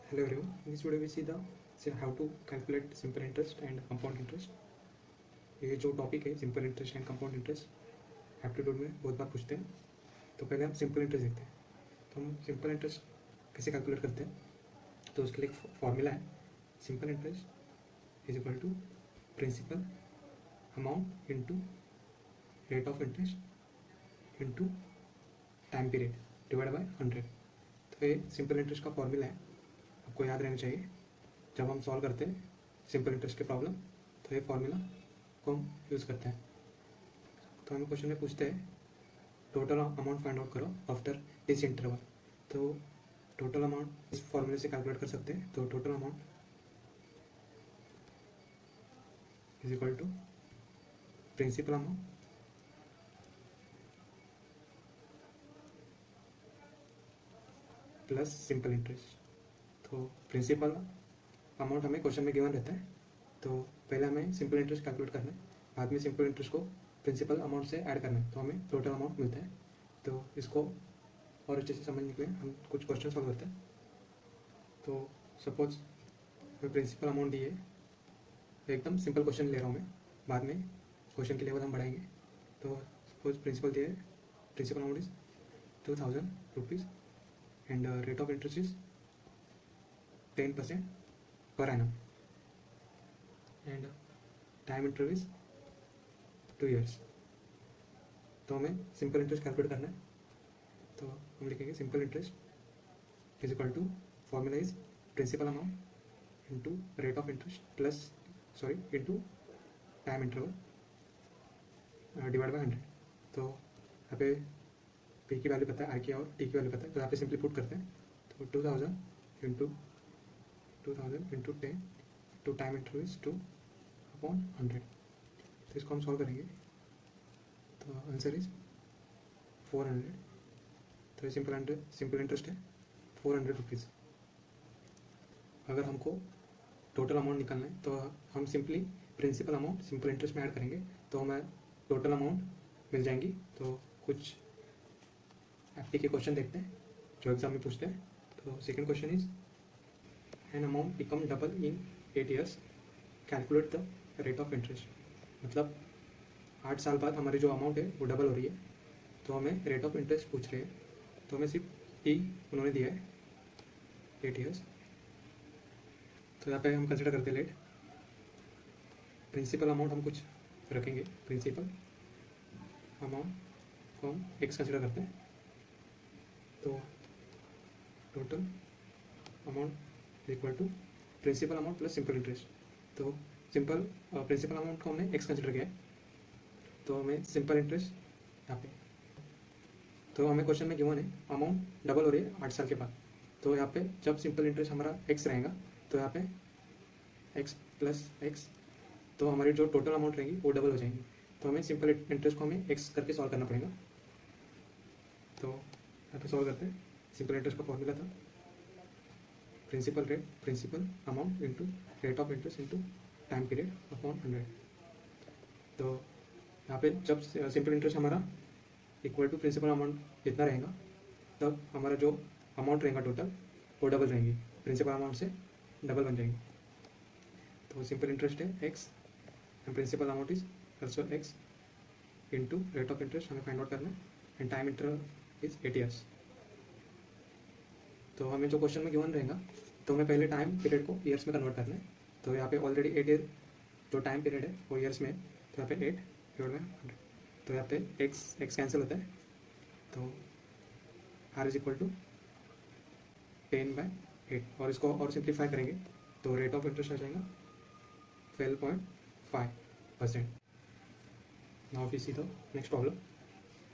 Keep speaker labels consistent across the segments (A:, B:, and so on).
A: Hello everyone. In this video we see how to calculate simple interest and compound interest. ये जो topic है simple interest and compound interest aptitude में बहुत बार पूछते हैं. तो पहले हम सिंपल इंटरेस्ट देखते हैं. तो हम सिंपल इंटरेस्ट कैसे कैलकुलेट करते हैं. तो उसके लिए एक फॉर्मूला है. Simple interest is equal to principal amount into rate of interest into time period divide by 100. तो ये सिंपल इंटरेस्ट का फॉर्मूला है, आपको याद रहना चाहिए जब हम सॉल्व करते हैं सिंपल इंटरेस्ट के प्रॉब्लम. तो ये फॉर्मूला को हम यूज़ करते हैं. तो हमें क्वेश्चन में पूछते हैं टोटल अमाउंट फाइंड आउट करो आफ्टर दिस इंटरवल. तो टोटल अमाउंट इस फॉर्मूले से कैलकुलेट कर सकते हैं. तो total amount is equal to principal amount plus simple interest. तो प्रिंसिपल अमाउंट हमें क्वेश्चन में गिवन रहता है. तो पहले हमें सिंपल इंटरेस्ट कैलकुलेट करना है, बाद में सिंपल इंटरेस्ट को प्रिंसिपल अमाउंट से ऐड करना है, तो हमें टोटल अमाउंट मिलता है. तो इसको और अच्छे से समझने के लिए हम कुछ क्वेश्चन सॉल्व करते हैं. तो सपोज हमें प्रिंसिपल अमाउंट दी है, एकदम सिंपल क्वेश्चन ले रहा हूँ मैं, बाद में क्वेश्चन के लेवल हम बढ़ाएंगे. तो सपोज प्रिंसिपल दिया है, principal amount is 2000 rupees and rate of interest is 10% per annum and time interval is 2 years. तो हमें सिंपल इंटरेस्ट कैलकुलेट करना है. तो हम लिखेंगे simple interest is equal to formula is principal amount into rate of interest plus into time interval divide by 100. तो यहाँ पे पी की वैल्यू पता है, आर की और टी की वैल्यू पता है, तो यहाँ पे सिंपली पुट करते हैं. तो 2000 into 10 to time interval is 2 upon 100. तो इसको हम सॉल्व करेंगे. तो आंसर इज 400. तो ये सिंपल इंटरेस्ट है 400 रुपीज़. अगर हमको टोटल अमाउंट निकालना है तो हम simply principal amount simple interest में ऐड करेंगे, तो हमें टोटल अमाउंट मिल जाएंगी. तो कुछ एप्टी के क्वेश्चन देखते हैं जो एग्जाम में पूछते हैं. तो second question is an amount become double in 8 years, calculate the rate of interest. मतलब 8 साल बाद हमारी जो अमाउंट है वो डबल हो रही है, तो हमें रेट ऑफ इंटरेस्ट पूछ रहे हैं. तो हमें सिर्फ टी उन्होंने दिया है 8 years. तो यहाँ पे हम कंसिडर करते हैं लेट. प्रिंसिपल अमाउंट हम कुछ रखेंगे, प्रिंसिपल अमाउंट को हम एक्स कंसिडर करते हैं. तो total amount equal to principal amount plus simple interest. तो प्रिंसिपल अमाउंट को हमने एक्स कंसिडर किया है, तो हमें सिंपल इंटरेस्ट यहाँ पे. तो हमें क्वेश्चन में गिवन है अमाउंट डबल हो रही है 8 साल के बाद. तो यहाँ पे जब सिंपल इंटरेस्ट हमारा एक्स रहेगा तो यहाँ पे एक्स प्लस एक्स, तो हमारी जो टोटल अमाउंट रहेगी वो डबल हो जाएंगी. तो हमें सिंपल इंटरेस्ट को हमें एक्स करके सॉल्व करना पड़ेगा. तो यहाँ पे सॉल्व करते हैं. सिंपल इंटरेस्ट का फॉर्मूला था principal amount into rate of interest into time period upon 100. तो यहाँ पे जब सिंपल इंटरेस्ट हमारा इक्वल टू प्रिंसिपल अमाउंट जितना रहेगा, तब हमारा जो अमाउंट रहेगा टोटल वो डबल रहेंगी, प्रिंसिपल अमाउंट से डबल बन जाएंगी. तो सिंपल इंटरेस्ट है X and principal amount is also X into rate of interest हमें फाइंड आउट करना है and time interval is 8 years. तो हमें जो क्वेश्चन में गिवन रहेगा तो हमें पहले टाइम पीरियड को ईयर्स में कन्वर्ट करना है. तो यहाँ पे ऑलरेडी 8 year जो टाइम पीरियड है वो ईयर्स में है, तो यहाँ पे 8 डिवाइड बाय 100. तो यहाँ पे एक्स कैंसिल होता है. तो आर इज इक्वल टू 10/8 और इसको और सिंप्लीफाई करेंगे तो रेट ऑफ इंटरेस्ट आ जाएगा 12.5%. Now we see the next problem.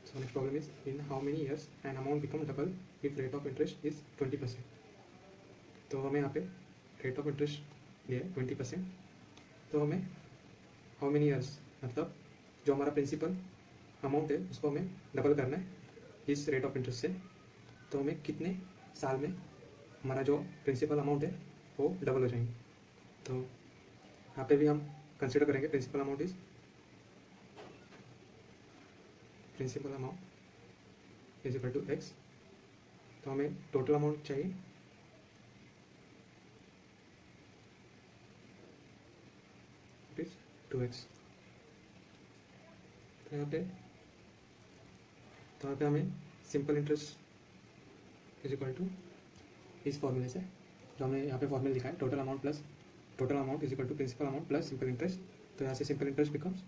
A: So next problem is in how many years an amount become double if rate of interest is 20%. तो हमें यहाँ पे रेट ऑफ इंटरेस्ट दिया है 20%. तो हमें हाउ मेनी ईयर्स मतलब जो हमारा प्रिंसिपल अमाउंट है उसको हमें डबल करना है इस रेट ऑफ इंटरेस्ट से. तो हमें कितने साल में हमारा जो प्रिंसिपल अमाउंट है वो डबल हो जाएंगे. तो यहाँ पे भी हम कंसिडर करेंगे principal amount is principal amount is equal to X. तो हमें टोटल अमाउंट चाहिए इट इज 2x। तो यहाँ पे हमें simple interest is equal to इस फॉर्मूले से, जो हमने यहाँ पे फॉर्मूला लिखा है, total amount is equal to principal amount plus simple interest. तो यहाँ से simple interest becomes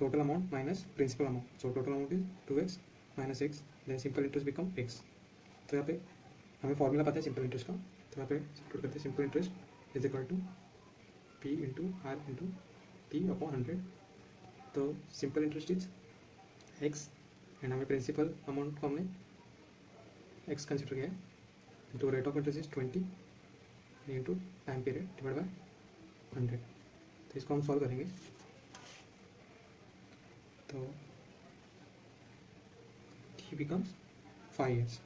A: total amount minus principal amount, so total amount is 2x minus x, then simple interest become x। तो यहाँ पे हमें formula पता है simple interest का, तो यहाँ पे सब्स्टिट्यूट करते हैं simple interest is equal to p into R into t upon 100। तो simple interest is x and हमें प्रिंसिपल अमाउंट को हमने x कंसिडर किया है, तो rate of interest is 20 into time period divide by 100। तो इसको हम सॉल्व करेंगे, तो t बिकम्स 5 years।